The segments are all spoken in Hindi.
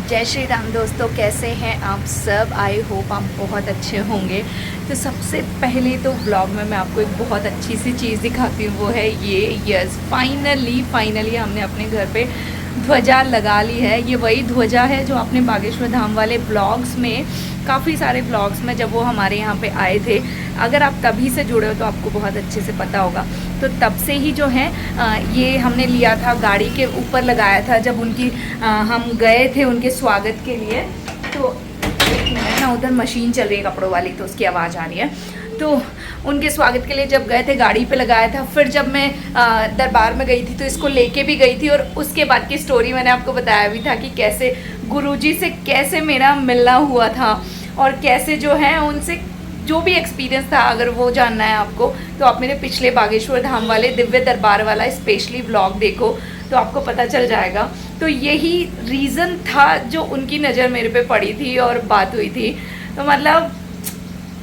जय श्री राम दोस्तों, कैसे हैं आप सब। आई होप आप बहुत अच्छे होंगे। तो सबसे पहले तो ब्लॉग में मैं आपको एक बहुत अच्छी सी चीज़ दिखाती हूँ, वो है ये। यस, फाइनली हमने अपने घर पे ध्वजा लगा ली है। ये वही ध्वजा है जो आपने बागेश्वर धाम वाले ब्लॉग्स में, काफ़ी सारे ब्लॉग्स में जब वो हमारे यहाँ पे आए थे, अगर आप तभी से जुड़े हो तो आपको बहुत अच्छे से पता होगा। तो तब से ही जो है ये हमने लिया था, गाड़ी के ऊपर लगाया था जब उनकी हम गए थे उनके स्वागत के लिए। तो एक मिनट ना, उधर मशीन चल रही है कपड़ों वाली तो उसकी आवाज़ आ रही है। तो उनके स्वागत के लिए जब गए थे गाड़ी पे लगाया था। फिर जब मैं दरबार में गई थी तो इसको लेके भी गई थी, और उसके बाद की स्टोरी मैंने आपको बताया भी था कि कैसे गुरुजी से कैसे मेरा मिलना हुआ था, और कैसे जो है उनसे जो भी एक्सपीरियंस था, अगर वो जानना है आपको तो आप मेरे पिछले बागेश्वर धाम वाले दिव्य दरबार वाला स्पेशली व्लॉग देखो तो आपको पता चल जाएगा। तो यही रीज़न था जो उनकी नज़र मेरे पे पड़ी थी और बात हुई थी। तो मतलब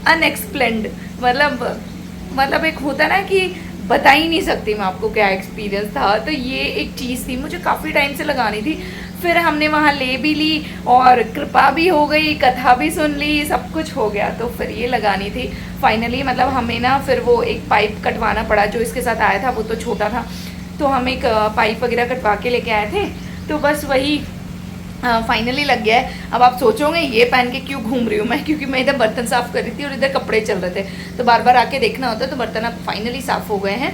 अनएक्सप्लेन्ड, मतलब एक होता ना कि बता ही नहीं सकती मैं आपको क्या एक्सपीरियंस था। तो ये एक चीज़ थी, मुझे काफ़ी टाइम से लगानी थी। फिर हमने वहाँ ले भी ली और कृपा भी हो गई, कथा भी सुन ली, सब कुछ हो गया। तो फिर ये लगानी थी फाइनली। मतलब हमें ना फिर वो एक पाइप कटवाना पड़ा, जो इसके साथ आया था वो तो छोटा था, तो हम एक पाइप वगैरह कटवा के लेके आए थे। तो बस वही फाइनली लग गया है। अब आप सोचोगे ये पहन के क्यों घूम रही हूँ मैं, क्योंकि मैं इधर बर्तन साफ़ कर रही थी और इधर कपड़े चल रहे थे, तो बार बार आके देखना होता है। तो बर्तन अब फाइनली साफ़ हो गए हैं।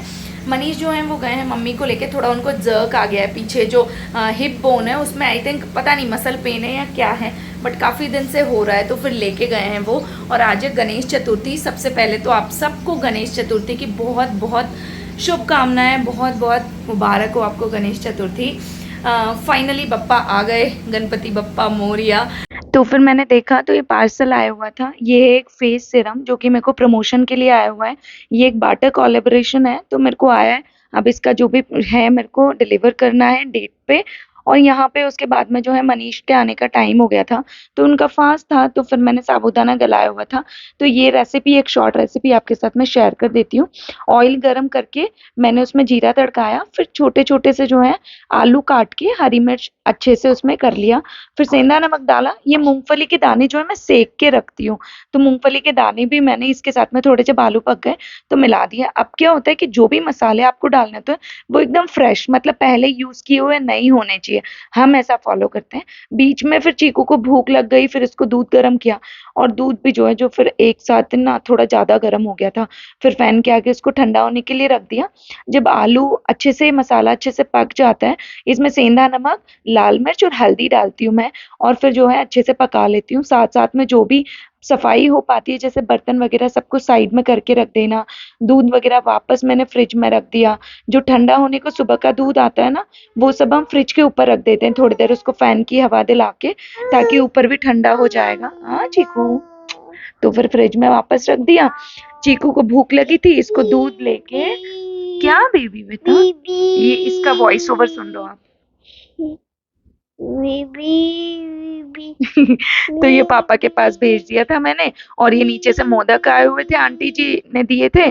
मनीष जो हैं वो गए हैं मम्मी को लेके, थोड़ा उनको जर्क आ गया है पीछे, जो हिप बोन है उसमें आई थिंक पता नहीं मसल पेन है या क्या है, बट काफ़ी दिन से हो रहा है। तो फिर लेके गए हैं वो। और आज है गणेश चतुर्थी। सबसे पहले तो आप सबको गणेश चतुर्थी की बहुत बहुत शुभकामनाएं, बहुत बहुत मुबारक हो आपको गणेश चतुर्थी। फाइनली बप्पा आ गए, गणपति बप्पा मोरिया। तो फिर मैंने देखा तो ये पार्सल आया हुआ था। ये है एक फेस सीरम जो कि मेरे को प्रमोशन के लिए आया हुआ है। ये एक बाटा कोलैबोरेशन है, तो मेरे को आया है। अब इसका जो भी है मेरे को डिलीवर करना है डेट पे। और यहाँ पे उसके बाद में जो है मनीष के आने का टाइम हो गया था, तो उनका फास्ट था, तो फिर मैंने साबूदाना गलाया हुआ था। तो ये रेसिपी, एक शॉर्ट रेसिपी आपके साथ में शेयर कर देती हूँ। ऑयल गरम करके मैंने उसमें जीरा तड़काया, फिर छोटे छोटे से जो है आलू काट के, हरी मिर्च अच्छे से उसमें कर लिया, फिर सेंधा नमक डाला। ये मूंगफली के दाने जो है मैं सेक के रखती हूँ, तो मूंगफली के दाने भी मैंने इसके साथ में, थोड़े जब आलू पक गए तो मिला दिया। अब क्या होता है कि जो भी मसाले आपको डालने होते हैं वो एकदम फ्रेश, मतलब पहले यूज किए हुए नहीं होने चाहिए। हम ऐसा फॉलो करते हैं। बीच में फिर चीकू को भूख लग गई, फिर इसको दूध गर्म किया, और दूध भी जो है जो फिर एक साथ ना थोड़ा ज्यादा गर्म हो गया था, फिर फैन के आगे उसको ठंडा होने के लिए रख दिया। जब आलू अच्छे से, मसाला अच्छे से पक जाता है, इसमें सेंधा नमक, लाल मिर्च और हल्दी डालती हूँ मैं, और फिर जो है अच्छे से पका लेती हूँ। साथ साथ में जो भी सफाई हो पाती है, जैसे बर्तन वगैरह सब कुछ साइड में करके रख देना। दूध वगैरह वापस मैंने फ्रिज में रख दिया। जो ठंडा होने को सुबह का दूध आता है ना, वो सब हम फ्रिज के ऊपर रख देते हैं थोड़ी देर, उसको फैन की हवा दिला के, ताकि ऊपर भी ठंडा हो जाएगा। हाँ चीकू, तो फिर फ्रिज में वापस रख दिया। चीकू को भूख लगी थी, इसको दूध लेके, क्या बेबी बेटा, ये इसका वॉइस ओवर सुन लो आप। तो ये पापा के पास भेज दिया था मैंने, और ये नीचे से मोदक आए हुए थे, आंटी जी ने दिए थे।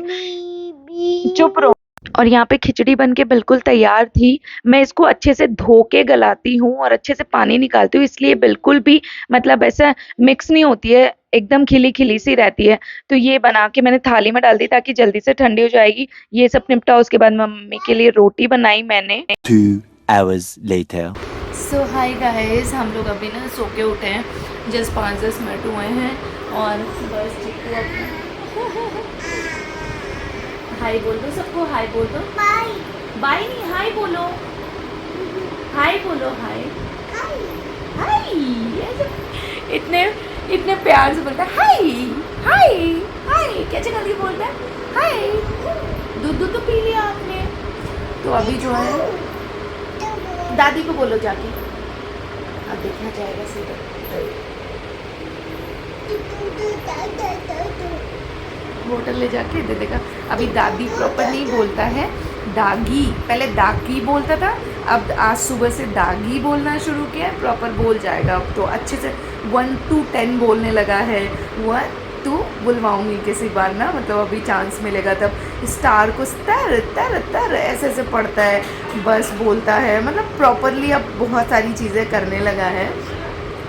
चुप रहो। और यहाँ पे खिचड़ी बन के बिल्कुल तैयार थी। मैं इसको अच्छे से धो के गलाती हूँ और अच्छे से पानी निकालती हूँ, इसलिए बिल्कुल भी मतलब ऐसा मिक्स नहीं होती है, एकदम खिली खिली सी रहती है। तो ये बना के मैंने थाली में डाल दी ताकि जल्दी से ठंडी हो जाएगी। ये सब निपटा, उसके बाद मम्मी के लिए रोटी बनाई मैंने। 2 hours later. सो हाय गाइस, हम लोग अभी ना सो के उठे हैं, जस्ट 5-10 मिनट हुए हैं। और बस चिक्कू अपना हाय बोल दो सबको, हाय बोल दो। बाय बाय नहीं, हाय बोलो, हाय बोलो, हाय हाय। इतने इतने प्यार से बोलता है हाय हाय हाय, कैसे जल्दी बोलता है हाय। दूध दूध तो पी लिया आपने। तो अभी जो है दादी को बोलो जाके, अब देखना जाएगा सीधा। बोतल ले जाके दे देगा। अभी दादी प्रॉपर नहीं बोलता है, दागी, पहले दागी बोलता था, अब आज सुबह से दागी बोलना शुरू किया है, प्रॉपर बोल जाएगा अब तो अच्छे से। 1 to 10 बोलने लगा है। 1 तू बुलवाऊंगी किसी बार ना, मतलब अभी चांस मिलेगा तब। स्टार को तर तर तर ऐसे ऐसे पढ़ता है, बस बोलता है, मतलब प्रॉपरली अब बहुत सारी चीज़ें करने लगा है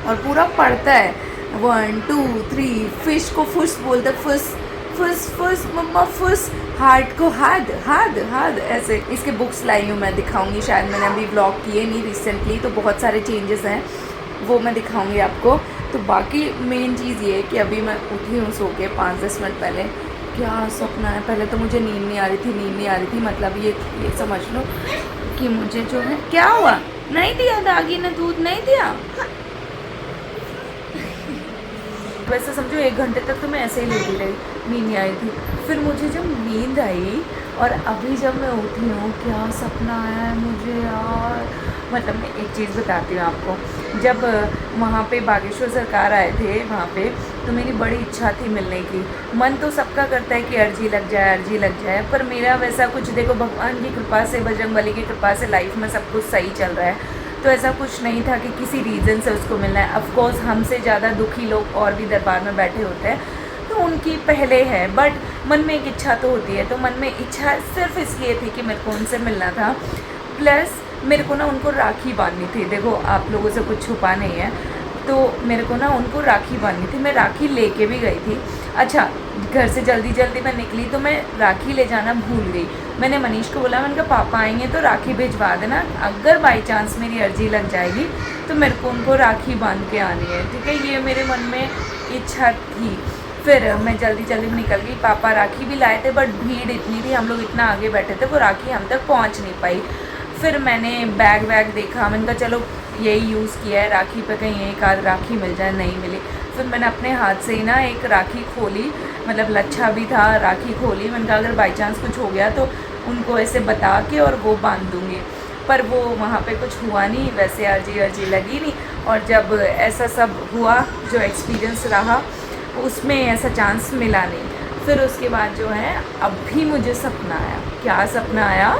और पूरा पढ़ता है। 1 2 3 फिश को फुस बोलता है, फुस फुस फुस मम्मा फुस। हार्ट को हाद हाद हाद ऐसे। इसके बुक्स लाई हूँ, मैं दिखाऊंगी, शायद मैंने अभी ब्लॉग किए नहीं रिसेंटली, तो बहुत सारे चेंजेस हैं, वो मैं दिखाऊंगी आपको। तो बाकी मेन चीज़ ये है कि अभी मैं उठी हूँ सो के 5-10 मिनट पहले। क्या सपना है, पहले तो मुझे नींद नहीं आ रही थी, मतलब ये समझ लो कि मुझे जो है क्या हुआ, नहीं दिया दागी ने दूध, नहीं दिया। वैसे समझो 1 घंटे तक तो मैं ऐसे ही लेटी रही, नींद नहीं आई थी। फिर मुझे जब नींद आई और अभी जब मैं उठी हूँ, क्या सपना आया है मुझे यार। मतलब मैं एक चीज़ बताती हूँ आपको, जब वहाँ पे बागेश्वर सरकार आए थे वहाँ पे, तो मेरी बड़ी इच्छा थी मिलने की। मन तो सबका करता है कि अर्जी लग जाए, पर मेरा वैसा कुछ, देखो भगवान की कृपा से, बजरंगबली की कृपा से लाइफ में सब कुछ सही चल रहा है, तो ऐसा कुछ नहीं था कि किसी रीज़न से उसको मिलना है। ऑफ कोर्स हमसे ज़्यादा दुखी लोग और भी दरबार में बैठे होते हैं, तो उनकी पहले है, बट मन में एक इच्छा तो होती है। तो मन में इच्छा सिर्फ इसलिए थी कि मेरे को उनसे मिलना था, प्लस मेरे को ना उनको राखी बांधनी थी। देखो आप लोगों से कुछ छुपा नहीं है, तो मेरे को ना उनको राखी बांधनी थी। मैं राखी लेके भी गई थी। अच्छा, घर से जल्दी मैं निकली तो मैं राखी ले जाना भूल गई। मैंने मनीष को बोला, मैंने कहा पापा आएंगे तो राखी भिजवा देना, अगर बाई चांस मेरी अर्जी लग जाएगी तो मेरे को उनको राखी बांध के आनी है, ठीक है। ये मेरे मन में इच्छा थी। फिर मैं जल्दी में निकल गई। पापा राखी भी लाए थे, बट भीड़ इतनी थी, हम लोग इतना आगे बैठे थे, वो राखी हम तक पहुंच नहीं पाई। फिर मैंने बैग देखा, मैंने कहा चलो यही यूज़ किया है, राखी पे कहीं एक आध राखी मिल जाए, नहीं मिली। फिर मैंने अपने हाथ से ही ना एक राखी खोली, मतलब लच्छा भी था, राखी खोली। मैंने कहा अगर बाई चांस कुछ हो गया तो उनको ऐसे बता के और वो बांध दूँगी, पर वो वहाँ पे कुछ हुआ नहीं, वैसे अर्जी लगी नहीं। और जब ऐसा सब हुआ, जो एक्सपीरियंस रहा, उसमें ऐसा चांस मिला नहीं। फिर उसके बाद जो है अभी मुझे सपना आया। क्या सपना आया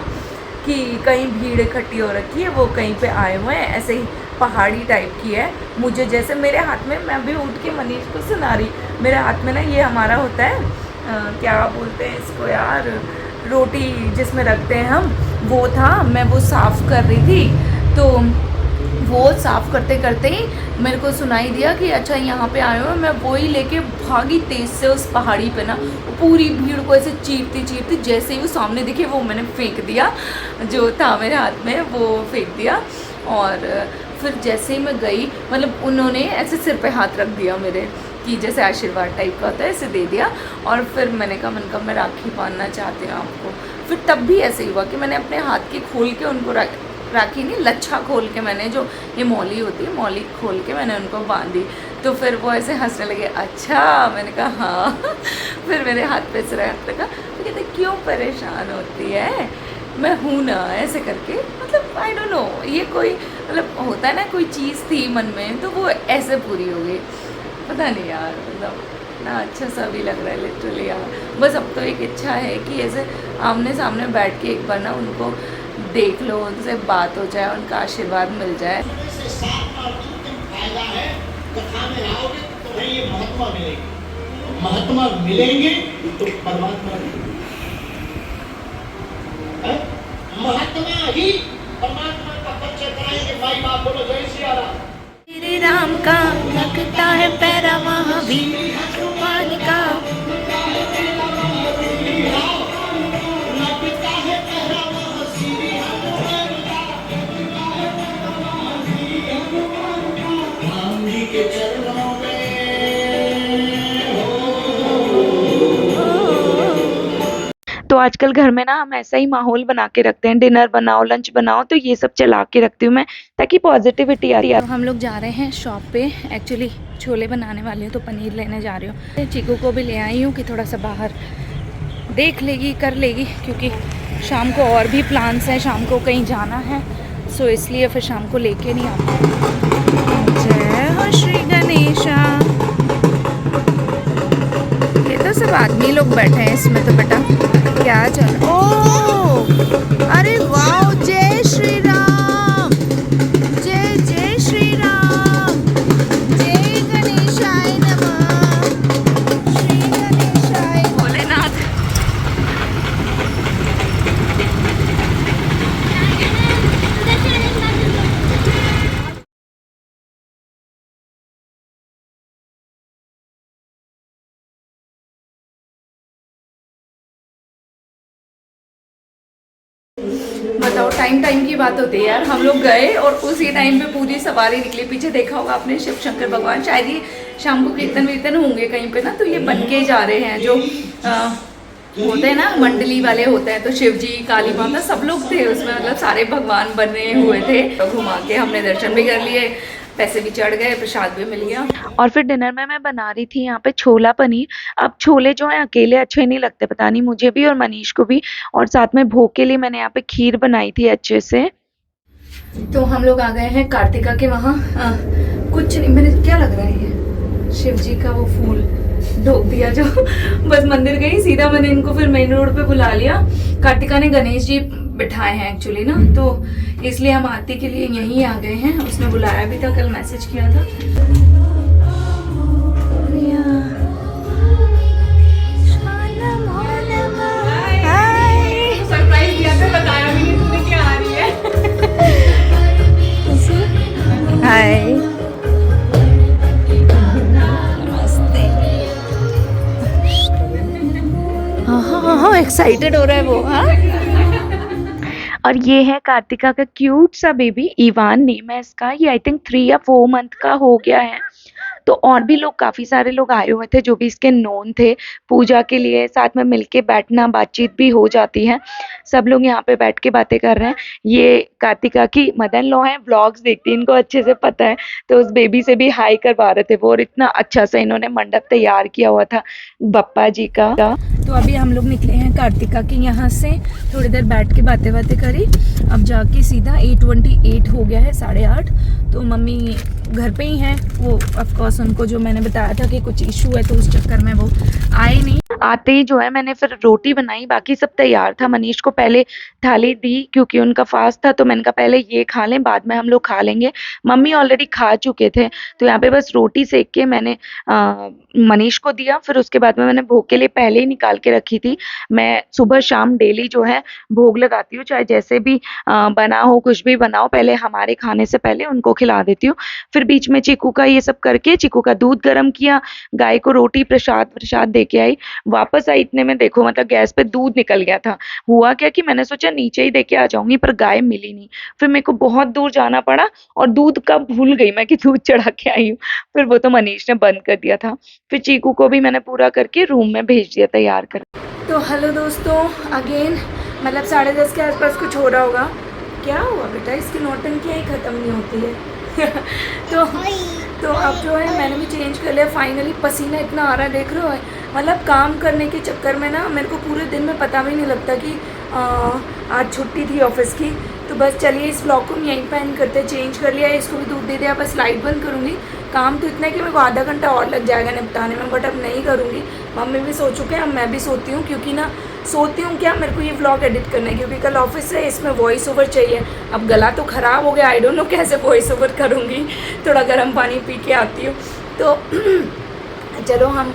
कि कहीं भीड़ इकट्ठी हो रखी है, वो कहीं पे आए हुए हैं, ऐसे ही पहाड़ी टाइप की है। मुझे जैसे मेरे हाथ में, मैं अभी उठ के मनीष को सुना रही, मेरे हाथ में ना ये हमारा होता है क्या बोलते हैं इसको यार, रोटी जिसमें रखते हैं हम, वो था। मैं वो साफ़ कर रही थी, तो वो साफ़ करते ही मेरे को सुनाई दिया कि अच्छा यहाँ पे आए हुए। मैं वो ही लेके भागी तेज़ से उस पहाड़ी पे ना, पूरी भीड़ को ऐसे चीरती जैसे ही वो सामने दिखे वो मैंने फेंक दिया, जो था मेरे हाथ में वो फेंक दिया। और फिर जैसे ही मैं गई, मतलब उन्होंने ऐसे सिर पे हाथ रख दिया मेरे, कि जैसे आशीर्वाद टाइप का होता है, ऐसे दे दिया। और फिर मैंने कहा मैं राखी बांधना चाहती हूँ आपको। फिर तब भी ऐसे ही हुआ कि मैंने अपने हाथ के खोल के उनको राखी नहीं, लच्छा खोल के, मैंने जो ये मौली होती है, मौली खोल के मैंने उनको बांधी। तो फिर वो ऐसे हंसने लगे, अच्छा, मैंने कहा हाँ। फिर मेरे हाथ पे से हाथ लगा, तो कहते क्यों परेशान होती है, मैं हूँ ना, ऐसे करके। मतलब आई डोंट नो, ये कोई मतलब होता है ना, कोई चीज़ थी मन में, तो वो ऐसे पूरी हो गई। पता नहीं यार, मतलब ना अच्छा सा भी लग रहा है लिटरली यार। बस अब तो एक इच्छा है कि ऐसे आमने सामने बैठ के एक बार ना उनको देख लो, उनसे बात हो जाए, उनका आशीर्वाद मिल जाए। महात्मा मिलेंगे तो परमात्मा, महात्मा ही परमात्मा का परिचय कराएंगे। माई बाप बोलो जय सिया राम। श्री राम का लगता है पैरा महावीर भगवान का। तो आजकल घर में ना हम ऐसा ही माहौल बना के रखते हैं, डिनर बनाओ, लंच बनाओ, तो ये सब चला के रखती हूँ मैं, ताकि पॉजिटिविटी आती है। तो हम लोग जा रहे हैं शॉप पे, एक्चुअली छोले बनाने वाले हैं, तो पनीर लेने जा रही हूँ। चीकू को भी ले आई हूँ कि थोड़ा सा बाहर देख लेगी, कर लेगी, क्योंकि शाम को और भी प्लान्स हैं, शाम को कहीं जाना है, सो इसलिए फिर शाम को लेके नहीं आती। जय हो श्री गणेशा। ये तो सब आदमी लोग बैठे हैं इसमें, तो बेटा क्या चल, ओ अरे वाह, जय श्री राम, जय जय श्री राम, जय गणेशाय नमः, बताओ, टाइम की बात होती है यार। हम लोग गए और उसी टाइम पे पूरी सवारी निकली। पीछे देखा होगा आपने शिव शंकर भगवान, शायद ये शाम को कीर्तन वीर्तन होंगे कहीं पे ना, तो ये बन के जा रहे हैं। जो होते हैं ना मंडली वाले होते हैं, तो शिव जी, काली माता, सब लोग थे उसमें, मतलब सारे भगवान बने हुए थे। तो घुमा के हमने दर्शन भी कर लिए, पैसे भी चढ़ गए, प्रसाद भी मिल गया। और फिर डिनर में मैं बना रही थी यहाँ पे छोला पनीर। अब छोले जो है अकेले अच्छे नहीं लगते, पता नहीं मुझे भी और मनीष को भी। और साथ में भोग के लिए मैंने यहाँ पे खीर बनाई थी अच्छे से। तो हम लोग आ गए हैं कार्तिका के वहाँ। कुछ नहीं, मैंने क्या लग रहा है ये शिव जी का वो फूल ढोक दिया जो बस मंदिर गई सीधा, मैंने इनको फिर मेन रोड पे बुला लिया। कार्तिका ने गणेश जी बिठाए हैं एक्चुअली ना, तो इसलिए हम आरती के लिए यहीं आ गए हैं। उसने बुलाया भी था, कल मैसेज किया था। सरप्राइज दिया था, बताया भी नहीं तुमने क्या आ रही है। हाय, हाँ, एक्साइटेड हो रहा है वो। और ये है कार्तिका का क्यूट सा बेबी, इवान नेम है इसका। ये आई थिंक 3 या 4 मंथ का हो गया है। तो और भी लोग, काफी सारे लोग आए हुए थे जो भी इसके नोन थे पूजा के लिए। साथ में मिलके बैठना, बातचीत भी हो जाती है। सब लोग यहाँ पे बैठ के बातें कर रहे हैं। ये कार्तिका की मदर इन लॉ है, व्लॉग्स देखती है, इनको अच्छे से पता है। तो उस बेबी से भी हाई करवा रहे थे वो, और इतना अच्छा सा इन्होंने मंडप तैयार किया हुआ था बप्पा जी का। तो अभी हम लोग निकले हैं कार्तिका के यहाँ से, थोड़ी देर बैठ के बातें करी। अब जाके सीधा 8:28 हो गया है, 8:30। तो मम्मी घर पे ही हैं। वो ऑफ कोर्स उनको जो मैंने बताया था कि कुछ इशू है, तो उस चक्कर में वो आए नहीं। आते ही जो है मैंने फिर रोटी बनाई, बाकी सब तैयार था। मनीष को पहले थाली दी क्योंकि उनका फास्ट था, तो मैंने कहा पहले ये खा लें, बाद में हम लोग खा लेंगे। मम्मी ऑलरेडी खा चुके थे, तो यहाँ पे बस रोटी सेक के मैंने मनीष को दिया। फिर उसके बाद में मैंने भोग के लिए पहले ही निकाल के रखी थी। मैं सुबह शाम डेली जो है भोग लगाती हूँ, चाहे जैसे भी बना हो, कुछ भी बनाओ, पहले हमारे खाने से पहले उनको खिला देती हूँ। फिर बीच में चीकू का ये सब करके, चीकू का दूध गर्म किया, गाय को रोटी प्रसाद दे के आई। वापस आई इतने में देखो, मतलब गैस पे दूध निकल गया था। हुआ क्या कि मैंने सोचा नीचे ही देके आ जाऊंगी, पर गाय मिली नहीं। फिर मेरे को बहुत दूर जाना पड़ा, और दूध का भूल गई मैं कि दूध चढ़ा के आई हूँ। फिर वो तो मनीष ने बंद कर दिया था। फिर चीकू को भी मैंने पूरा करके रूम में भेज दिया तैयार कर। तो हेलो दोस्तों, अगेन मतलब 10:30 के आसपास कुछ हो रहा होगा। क्या हुआ बेटा, इसकी नौटंकियाँ ही ख़त्म नहीं होती है। तो अब जो है मैंने भी चेंज कर लिया फाइनली। पसीना इतना आ रहा है, देख रहे हो। मतलब काम करने के चक्कर में ना मेरे को पूरे दिन में पता भी नहीं लगता कि आज छुट्टी थी ऑफिस की। तो बस चलिए इस ब्लॉग को यहीं पे एंड करते, चेंज कर लिया, इसको भी दूध दे दिया, बस लाइट बंद करूँगी। काम तो इतना है कि मेरे को आधा घंटा और लग जाएगा निपटाने में, बट अब नहीं करूँगी। मम्मी भी सो चुके हैं, अब मैं भी सोती हूँ, क्योंकि ना सोती हूँ क्या, मेरे को ये व्लॉग एडिट करना है, क्योंकि कल ऑफिस है, इसमें वॉइस ओवर चाहिए। अब गला तो ख़राब हो गया, आई डोंट नो कैसे वॉइस ओवर करूँगी। थोड़ा गर्म पानी पी के आती हूँ। तो चलो हम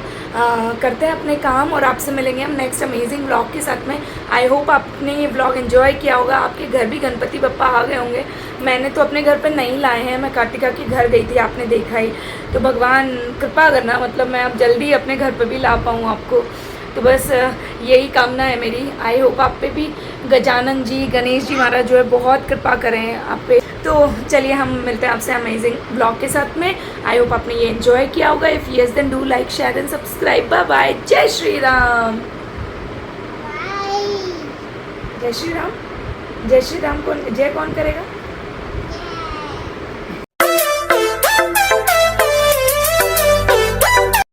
करते हैं अपने काम, और आपसे मिलेंगे हम नेक्स्ट अमेजिंग व्लॉग के साथ में। आई होप आपने ये व्लॉग एंजॉय किया होगा। आपके घर भी गणपति बप्पा आ गए होंगे। मैंने तो अपने घर पे नहीं लाए हैं, मैं कार्तिका के घर गई थी, आपने देखा ही। तो भगवान कृपा करना, मतलब मैं अब जल्दी अपने घर पे भी ला पाऊँ आपको। तो बस यही कामना है मेरी। आई होप आप पे भी गजानन जी, गणेश जी महाराज जो है बहुत कृपा करें आप पे। तो चलिए हम मिलते हैं आपसे अमेजिंग ब्लॉग के साथ में। आई होप आपने ये एंजॉय किया होगा। If yes then do like, share and subscribe. Bye bye. जय श्री राम। जय श्री राम। जय श्री राम कौन, जय कौन करेगा?